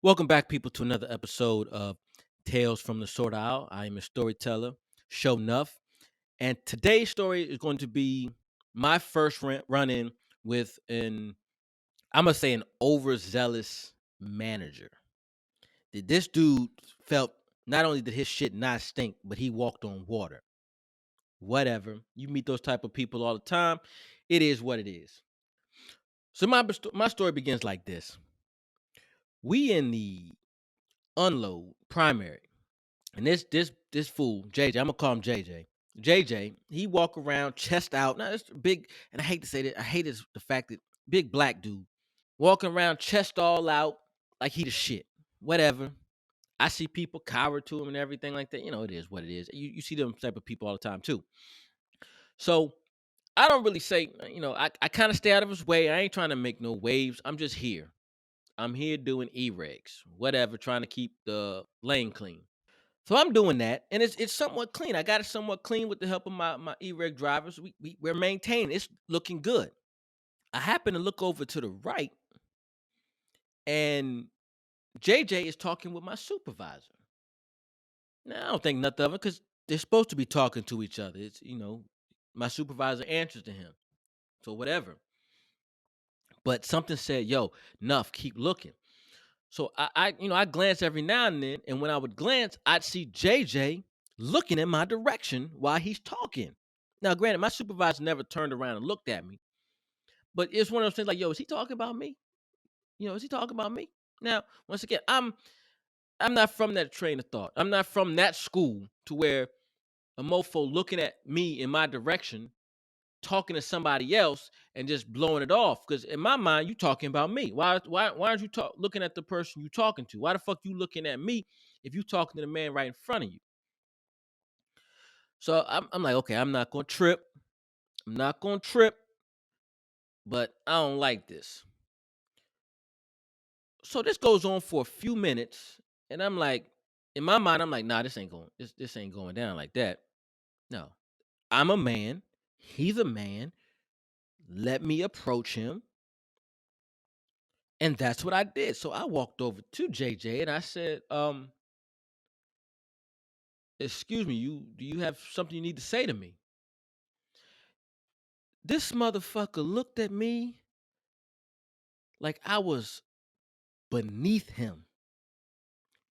Welcome back, people, to another episode of Tales from the Sword Isle. I am a storyteller, Shonuff, and today's story is going to be my first run in with I'm gonna say, an overzealous manager. This dude felt not only did his shit not stink, but he walked on water. Whatever, you meet those type of people all the time. It is what it is. So my story begins like this: we in the unload primary. And this fool, JJ, I'm gonna call him JJ. JJ, he walk around chest out. Now it's big, and I hate to say that. I hate the fact that big black dude walking around chest all out like he the shit. Whatever. I see people cower to him and everything like that. It is what it is. You see them type of people all the time too. So I don't really say, I kind of stay out of his way. I ain't trying to make no waves. I'm just here. I'm here doing e-regs, whatever, trying to keep the lane clean. So I'm doing that, and it's somewhat clean. I got it somewhat clean with the help of my e-reg drivers. We're maintaining. It's looking good. I happen to look over to the right, and JJ is talking with my supervisor. Now I don't think nothing of it because they're supposed to be talking to each other. It's my supervisor answers to him, so whatever. But something said, "Yo, Nuff, keep looking." So I glance every now and then, and when I would glance, I'd see JJ looking in my direction while he's talking. Now, granted, my supervisor never turned around and looked at me, but it's one of those things like, yo, is he talking about me? Is he talking about me? Now, once again, I'm not from that train of thought. I'm not from that school to where a mofo looking at me in my direction, talking to somebody else and just blowing it off. Because in my mind, you talking about me. Why aren't you looking at the person you talking to? Why the fuck you looking at me if you talking to the man right in front of you? So I'm like, okay, I'm not gonna trip. I'm not gonna trip, but I don't like this. So this goes on for a few minutes, and I'm like, in my mind, I'm like, nah, this ain't going down like that. No. I'm a man, he's a man. Let me approach him. And that's what I did. So I walked over to JJ and I said, excuse me, do you have something you need to say to me? This motherfucker looked at me like I was beneath him.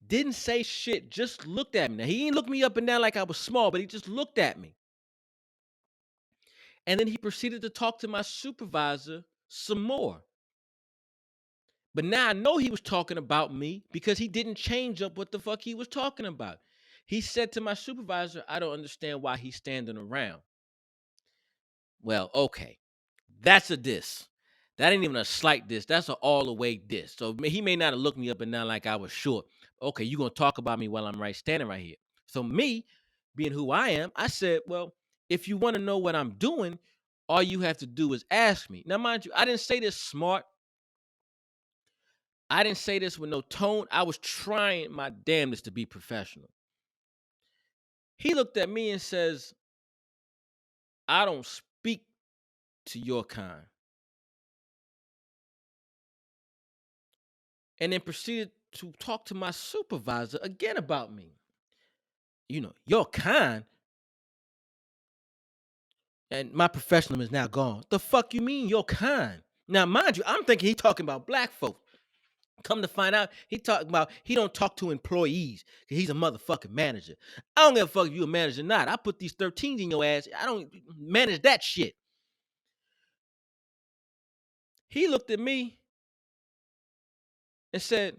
Didn't say shit, just looked at me. Now he didn't look me up and down like I was small, but he just looked at me. And then he proceeded to talk to my supervisor some more. But now I know he was talking about me because he didn't change up what the fuck he was talking about. He said to my supervisor, I don't understand why he's standing around. Well, okay. That's a diss. That ain't even a slight diss. That's an all the way diss. So he may not have looked me up and down like I was short. Okay, you gonna talk about me while I'm standing right here. So me, being who I am, I said, well, if you want to know what I'm doing, all you have to do is ask me. Now, mind you, I didn't say this smart. I didn't say this with no tone. I was trying my damnedest to be professional. He looked at me and says, I don't speak to your kind. And then proceeded to talk to my supervisor again about me. Your kind. And my professionalism is now gone. The fuck you mean your kind? Now, mind you, I'm thinking he talking about black folk. Come to find out, he talking about he don't talk to employees because he's a motherfucking manager. I don't give a fuck if you a manager or not. I put these 13s in your ass. I don't manage that shit. He looked at me and said,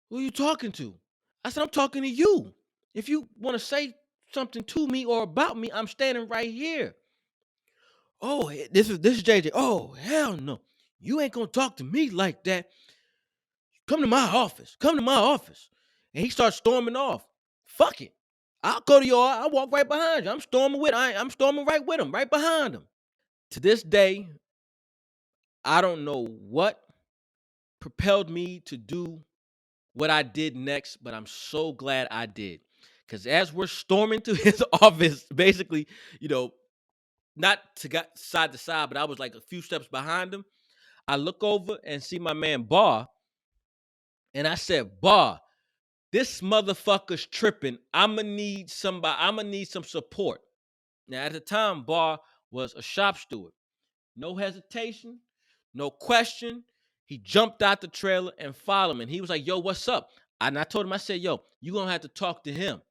who are you talking to? I said, I'm talking to you. If you want to say something to me or about me, I'm standing right here. Oh, this is JJ. Oh, hell no. You ain't gonna talk to me like that. Come to my office. Come to my office. And he starts storming off. Fuck it. I'll go to your. I'll walk right behind you. I'm storming right with him, right behind him. To this day, I don't know what propelled me to do what I did next, but I'm so glad I did. Because as we're storming through his office, basically, not side to side, but I was like a few steps behind him. I look over and see my man Bar And I said, "Bar, this motherfucker's tripping. I'ma need somebody. I'ma need some support." Now, at the time, Bar was a shop steward. No hesitation, no question. He jumped out the trailer and followed him. And he was like, "Yo, what's up?" And I told him, I said, "Yo, you gonna have to talk to him.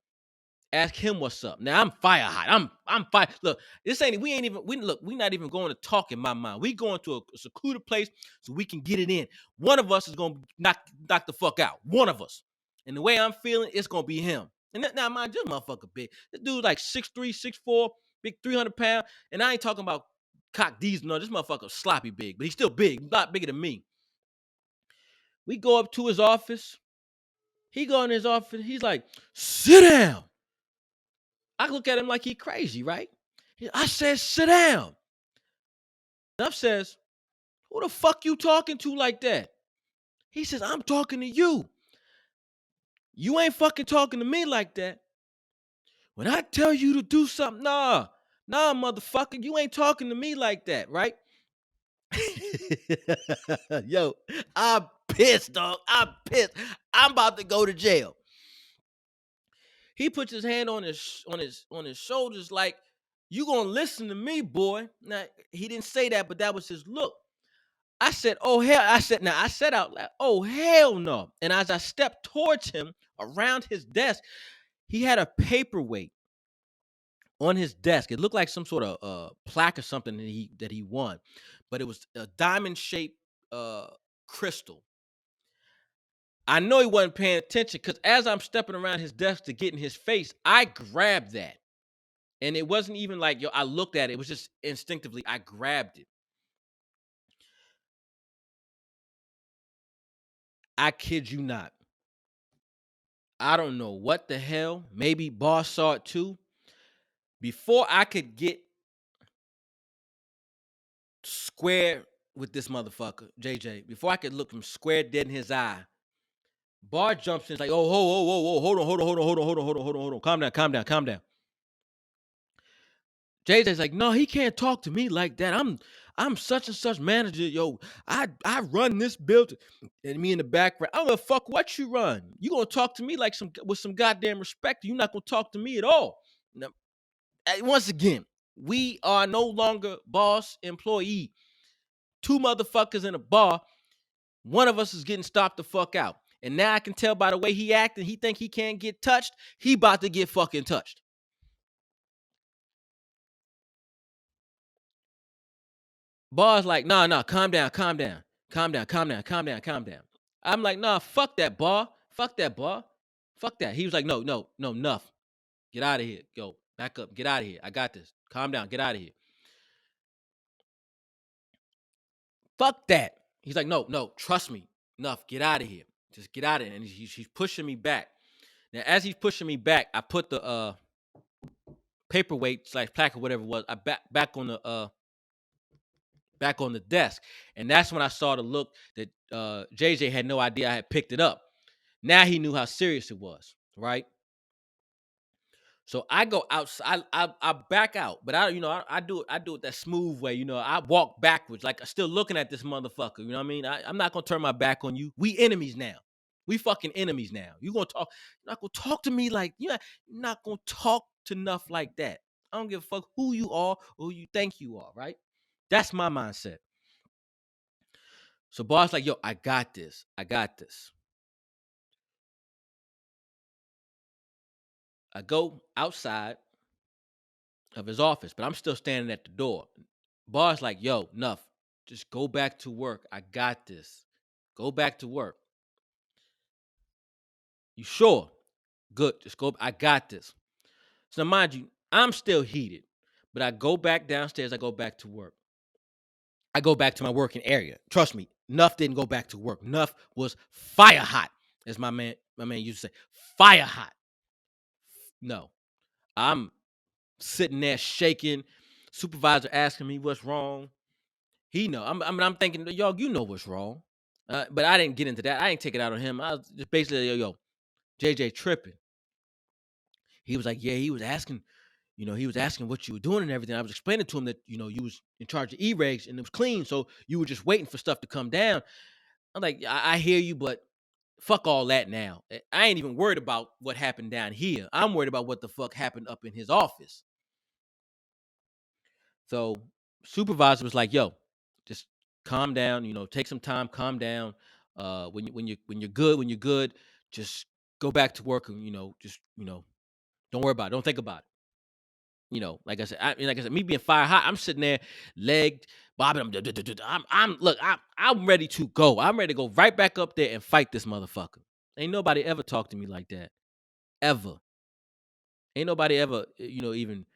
Ask him what's up." Now I'm fire hot. I'm fire. Look, this ain't we ain't even we not even going to talk in my mind. We going to a secluded place so we can get it in. One of us is gonna knock the fuck out. One of us. And the way I'm feeling, it's gonna be him. And now mind this motherfucker big. This dude like 6'3", 6'4", big 300 pounds. And I ain't talking about cock D's. No, this motherfucker sloppy big, but he's still big, a lot bigger than me. We go up to his office. He go in his office. He's like, "Sit down." I look at him like he crazy, right? I said, "Sit down." Nuff says, "Who the fuck you talking to like that?" He says, "I'm talking to you. You ain't fucking talking to me like that. When I tell you to do something, nah, motherfucker, you ain't talking to me like that, right?" Yo, I'm pissed, dog. I'm pissed. I'm about to go to jail. He puts his hand on his shoulders like, "You gonna listen to me, boy." Now he didn't say that, but that was his look. I said, "Oh hell!" I said out loud, "Oh hell no!" And as I stepped towards him around his desk, he had a paperweight on his desk. It looked like some sort of plaque or something that he won, but it was a diamond shaped crystal. I know he wasn't paying attention because as I'm stepping around his desk to get in his face, I grabbed that. And it wasn't even like, yo, I looked at it. It was just instinctively, I grabbed it. I kid you not. I don't know what the hell. Maybe Boss saw it too. Before I could get square with this motherfucker, JJ, before I could look him square dead in his eye, Bar jumps in. It's like, "Oh, hold on, hold on. Calm down. JJ's like, "No, he can't talk to me like that. I'm such and such manager. Yo, I run this building." And me in the background, "I don't give a fuck what you run. You gonna talk to me like with some goddamn respect. You're not gonna talk to me at all." Now, once again, we are no longer boss employee. Two motherfuckers in a bar. One of us is getting stopped the fuck out. And now I can tell by the way he acting, he think he can't get touched. He about to get fucking touched. Bar's like, "Nah, calm down, calm down, calm down, calm down, calm down, calm down." I'm like, "Nah, fuck that, Bar. Fuck that, Bar. Fuck that." He was like, No, Nuff. Get out of here. Go, back up. Get out of here. I got this. Calm down. Get out of here. Fuck that. He's like, No, trust me. Nuff, get out of here. Just get out of here. And he's pushing me back. Now, as he's pushing me back, I put the paperweight / plaque or whatever it was. I back on the desk. And that's when I saw the look that JJ had no idea I had picked it up. Now he knew how serious it was, right? So I go outside. I back out, but I do it that smooth way. I walk backwards, like I'm still looking at this motherfucker. You know what I mean? I'm not gonna turn my back on you. We enemies now. We fucking enemies now. You gonna talk? You're not gonna talk to me like you're not gonna talk to Nuff like that. I don't give a fuck who you are or who you think you are. Right? That's my mindset. So boss like, "Yo, I got this. I got this." I go outside of his office, but I'm still standing at the door. Boss like, "Yo, Nuff, just go back to work. I got this. Go back to work." "You sure?" "Good. Just go. I got this." So now, mind you, I'm still heated, but I go back downstairs. I go back to work. I go back to my working area. Trust me, Nuff didn't go back to work. Nuff was fire hot, as my man used to say, fire hot. No, I'm sitting there shaking. Supervisor asking me what's wrong. He know. I'm thinking, "Yo, you know what's wrong." But I didn't get into that. I didn't take it out on him. I was just basically, yo, JJ tripping. He was like, "Yeah, he was asking, he was asking what you were doing and everything." I was explaining to him that, you was in charge of E-regs and it was clean. So you were just waiting for stuff to come down. I'm like, I hear you, but fuck all that now. I ain't even worried about what happened down here. I'm worried about what the fuck happened up in his office. So supervisor was like, yo, just calm down, take some time, calm down. When you're good, just go back to work and just don't worry about it. Don't think about it. Like I said, me being fire hot, I'm sitting there, legged, bobbing. I'm ready to go. I'm ready to go right back up there and fight this motherfucker. Ain't nobody ever talked to me like that, ever. Ain't nobody ever, even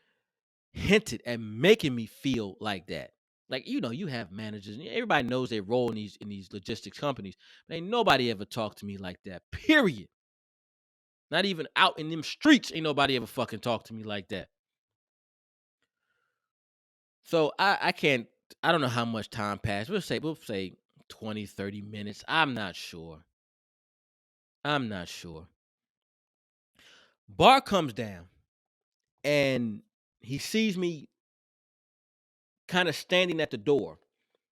hinted at making me feel like that. Like, you have managers, and everybody knows their role in these logistics companies. But ain't nobody ever talked to me like that. Period. Not even out in them streets, ain't nobody ever fucking talked to me like that. So I can't. I don't know how much time passed. We'll say 20, 30 minutes. I'm not sure. Bar comes down and he sees me kind of standing at the door.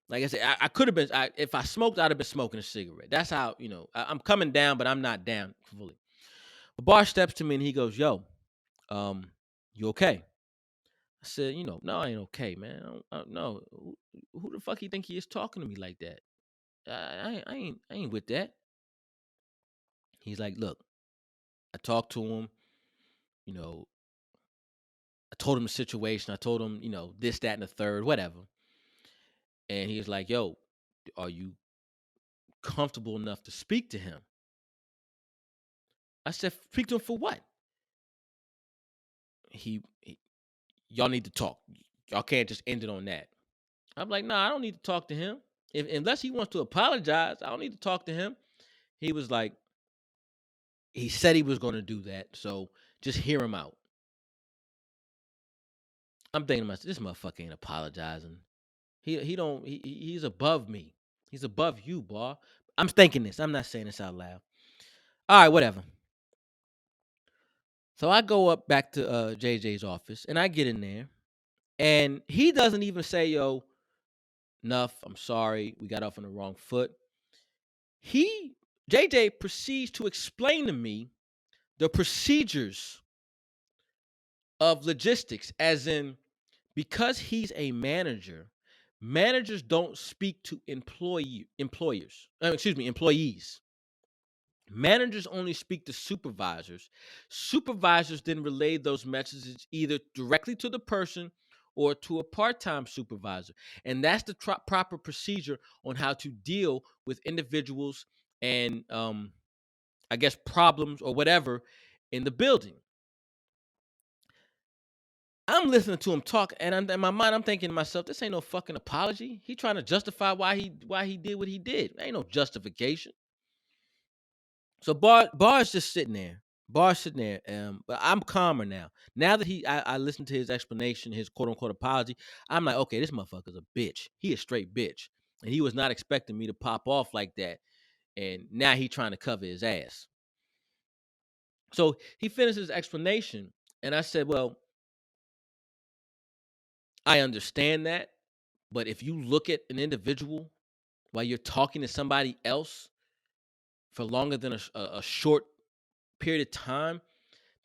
Like I said, I could have been. If I smoked, I'd have been smoking a cigarette. That's how I'm coming down, but I'm not down fully. But Bar steps to me and he goes, "Yo, you okay?" I said, "No, I ain't okay, man. No, who the fuck you think he is talking to me like that? I ain't with that." He's like, "Look, I talked to him. You know, I told him the situation. I told him, this, that, and the third, whatever." And he was like, "Yo, are you comfortable enough to speak to him?" I said, "Speak to him for what?" He y'all need to talk. Y'all can't just end it on that. I'm like, "Nah, I don't need to talk to him. Unless he wants to apologize, I don't need to talk to him." He was like, he said he was going to do that, so just hear him out. I'm thinking to myself, this motherfucker ain't apologizing. He's above me. He's above you, boy. I'm thinking this. I'm not saying this out loud. All right, whatever. So I go up back to JJ's office and I get in there and he doesn't even say, "Yo, Nuff, I'm sorry. We got off on the wrong foot." He JJ proceeds to explain to me the procedures of logistics, as in, because he's a manager, managers don't speak to employees. Managers only speak to supervisors. Supervisors then relay those messages either directly to the person or to a part-time supervisor. And that's the proper procedure on how to deal with individuals and I guess problems or whatever in the building. I'm listening to him talk, and in my mind, I'm thinking to myself, this ain't no fucking apology. He trying to justify why he did what he did. Ain't no justification. So Bar's just sitting there. Bar's sitting there. But I'm calmer now. Now that I listened to his explanation, his quote unquote apology, I'm like, okay, this motherfucker's a bitch. He a straight bitch. And he was not expecting me to pop off like that. And now he trying to cover his ass. So he finished his explanation, and I said, well, I understand that. But if you look at an individual while you're talking to somebody else for longer than a short period of time,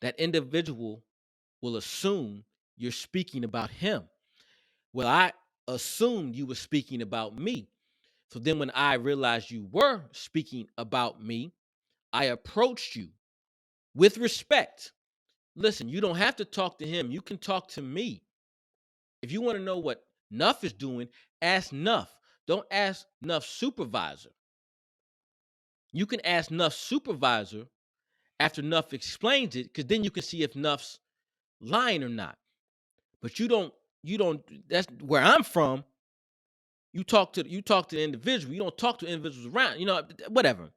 that individual will assume you're speaking about him. Well, I assumed you were speaking about me. So then when I realized you were speaking about me, I approached you with respect. Listen, you don't have to talk to him. You can talk to me. If you want to know what Nuff is doing, ask Nuff. Don't ask Nuff's supervisor. You can ask Nuff's supervisor after Nuff explains it, because then you can see if Nuff's lying or not. But you don't. That's where I'm from. You talk to the individual. You don't talk to individuals around. Whatever.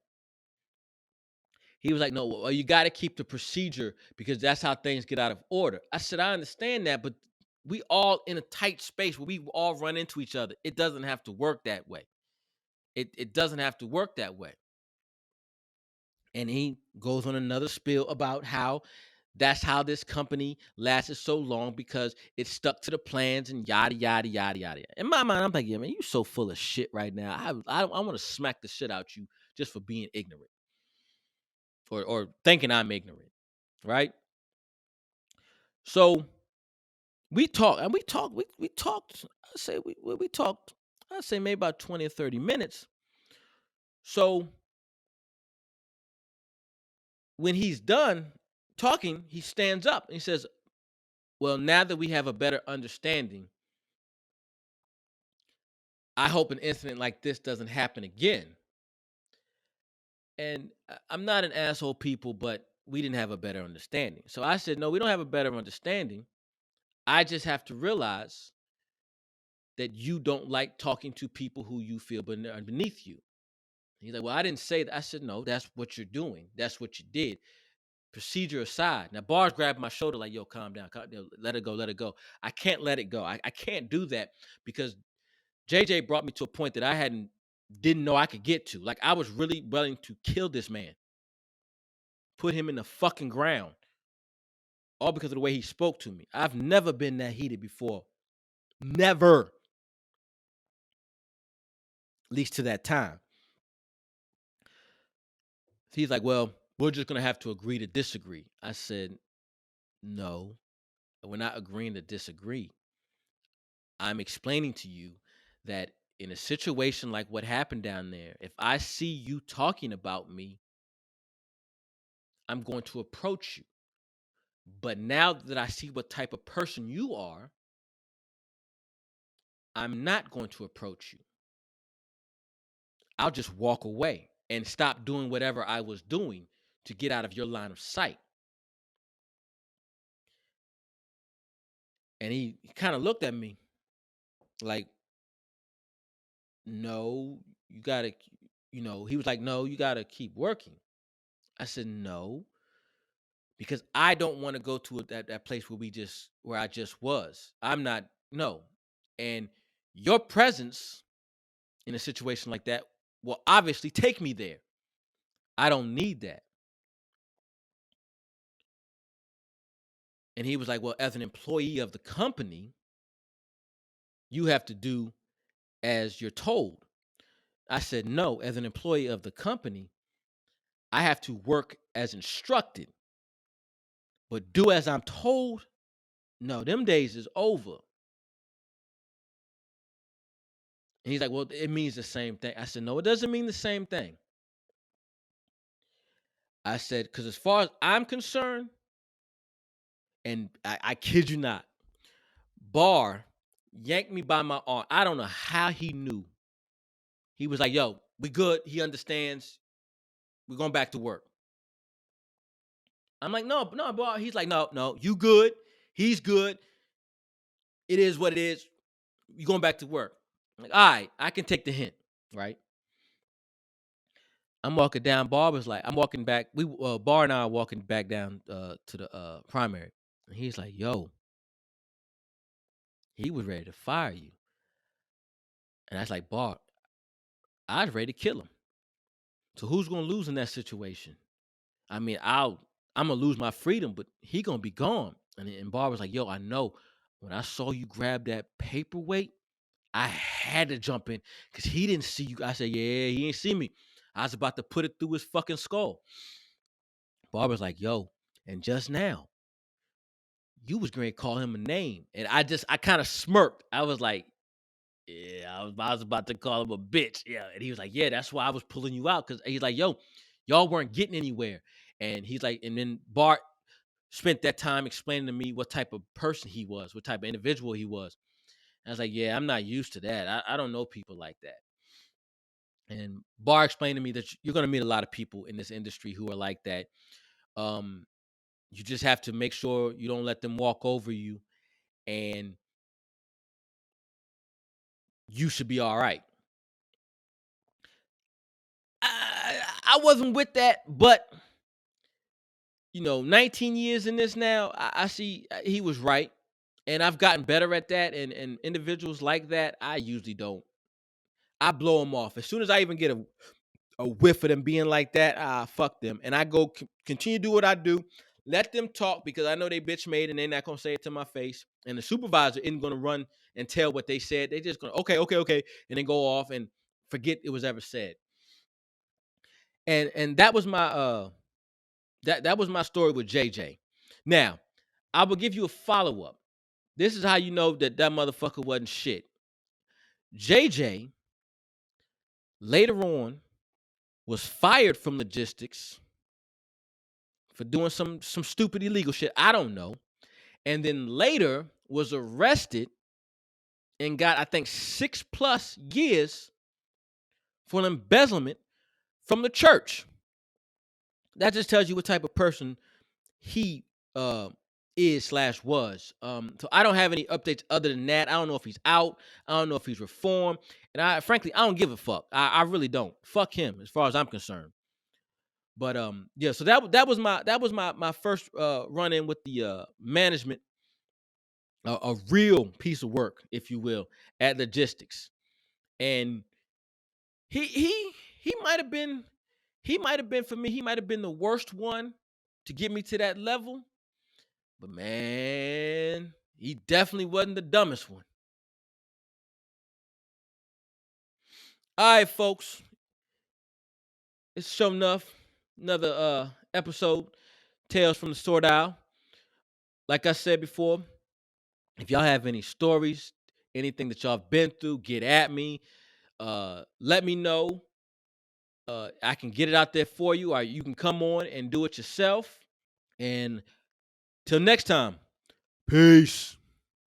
He was like, "No, well, you got to keep the procedure because that's how things get out of order." I said, "I understand that, but we all in a tight space where we all run into each other. It doesn't have to work that way. It doesn't have to work that way." And he goes on another spiel about how that's how this company lasted so long because it stuck to the plans and yada yada yada yada. In my mind, I'm thinking, man, you so full of shit right now. I want to smack the shit out you just for being ignorant. or thinking I'm ignorant, right? So we talked and we talked. We talked. I say maybe about 20 or 30 minutes. So when he's done talking, he stands up and he says, "Well, now that we have a better understanding, I hope an incident like this doesn't happen again." And I'm not an asshole, people, but we didn't have a better understanding. So I said, "No, we don't have a better understanding. I just have to realize that you don't like talking to people who you feel are beneath you." He's like, "Well, I didn't say that." I said, "No, that's what you're doing. That's what you did. Procedure aside." Now, Bars grabbed my shoulder like, "Yo, calm down. Let it go. Let it go." I can't let it go. I can't do that because JJ brought me to a point that didn't know I could get to. Like, I was really willing to kill this man, put him in the fucking ground, all because of the way he spoke to me. I've never been that heated before. Never. At least to that time. He's like, "Well, we're just going to have to agree to disagree." I said, "No, we're not agreeing to disagree. I'm explaining to you that in a situation like what happened down there, if I see you talking about me, I'm going to approach you. But now that I see what type of person you are, I'm not going to approach you. I'll just walk away and stop doing whatever I was doing to get out of your line of sight." And he kind of looked at me like, "No, you got to, he was like, 'No, you got to keep working.'" I said, "No, because I don't want to go to that place where I just was. I'm not, no. And your presence in a situation like that will obviously take me there. I don't need that." And he was like, "Well, as an employee of the company, you have to do as you're told." I said, "No, as an employee of the company, I have to work as instructed, but do as I'm told. No, them days is over." And he's like, "Well, it means the same thing." I said, "No, it doesn't mean the same thing." I said, "Because as far as I'm concerned," and I kid you not, Bar yanked me by my arm. I don't know how he knew. He was like, "Yo, we good. He understands. We're going back to work." I'm like, "No, no, Bar." He's like, "No, no, you good. He's good. It is what it is. You going back to work." I'm like, "All right, I can take the hint," right? I'm walking down. Bar was like, I'm walking back. Bar and I are walking back down to the primary. And he's like, "Yo, he was ready to fire you." And I was like, "Bar, I was ready to kill him. So who's gonna lose in that situation? I mean, I'm gonna lose my freedom, but he gonna be gone." And Bar was like, "Yo, I know. When I saw you grab that paperweight, I had to jump in because he didn't see you." I said, "Yeah, he ain't see me. I was about to put it through his fucking skull." Bar was like, "Yo, and just now, you was going to call him a name." And I kind of smirked. I was like, "Yeah, I was about to call him a bitch." Yeah. And he was like, "Yeah, that's why I was pulling you out." Cause he's like, "Yo, y'all weren't getting anywhere." And he's like, and then Bart spent that time explaining to me what type of person he was, what type of individual he was. And I was like, "Yeah, I'm not used to that. I don't know people like that." And Bart explained to me that you're going to meet a lot of people in this industry who are like that. Um, you just have to make sure you don't let them walk over you, and you should be all right. I wasn't with that, but 19 years in this now, I see he was right, and I've gotten better at that. And individuals like that, I usually don't. I blow them off as soon as I even get a whiff of them being like that. Fuck them, and I go continue to do what I do. Let them talk because I know they bitch made and they're not gonna say it to my face. And the supervisor isn't gonna run and tell what they said. They just gonna okay, okay, okay, and then go off and forget it was ever said. And that was my That was my story with JJ. Now, I will give you a follow-up. This is how you know that motherfucker wasn't shit. JJ later on was fired from logistics for doing some stupid illegal shit. I don't know. And then later was arrested and got, I think, 6+ years for an embezzlement from the church. That just tells you what type of person he is/was. So I don't have any updates other than that. I don't know if he's out. I don't know if he's reformed. And frankly, I don't give a fuck. I really don't. Fuck him as far as I'm concerned. But yeah, so that was my first run in with the management, a real piece of work, if you will, at logistics. And he he he might have been for me, he might have been the worst one to get me to that level. But man, he definitely wasn't the dumbest one. All right, folks. It's Shonuff. Another episode, Tales from the Sword Isle. Like I said before, if y'all have any stories, anything that y'all have been through, get at me. Let me know. I can get it out there for you, or you can come on and do it yourself. And till next time, peace.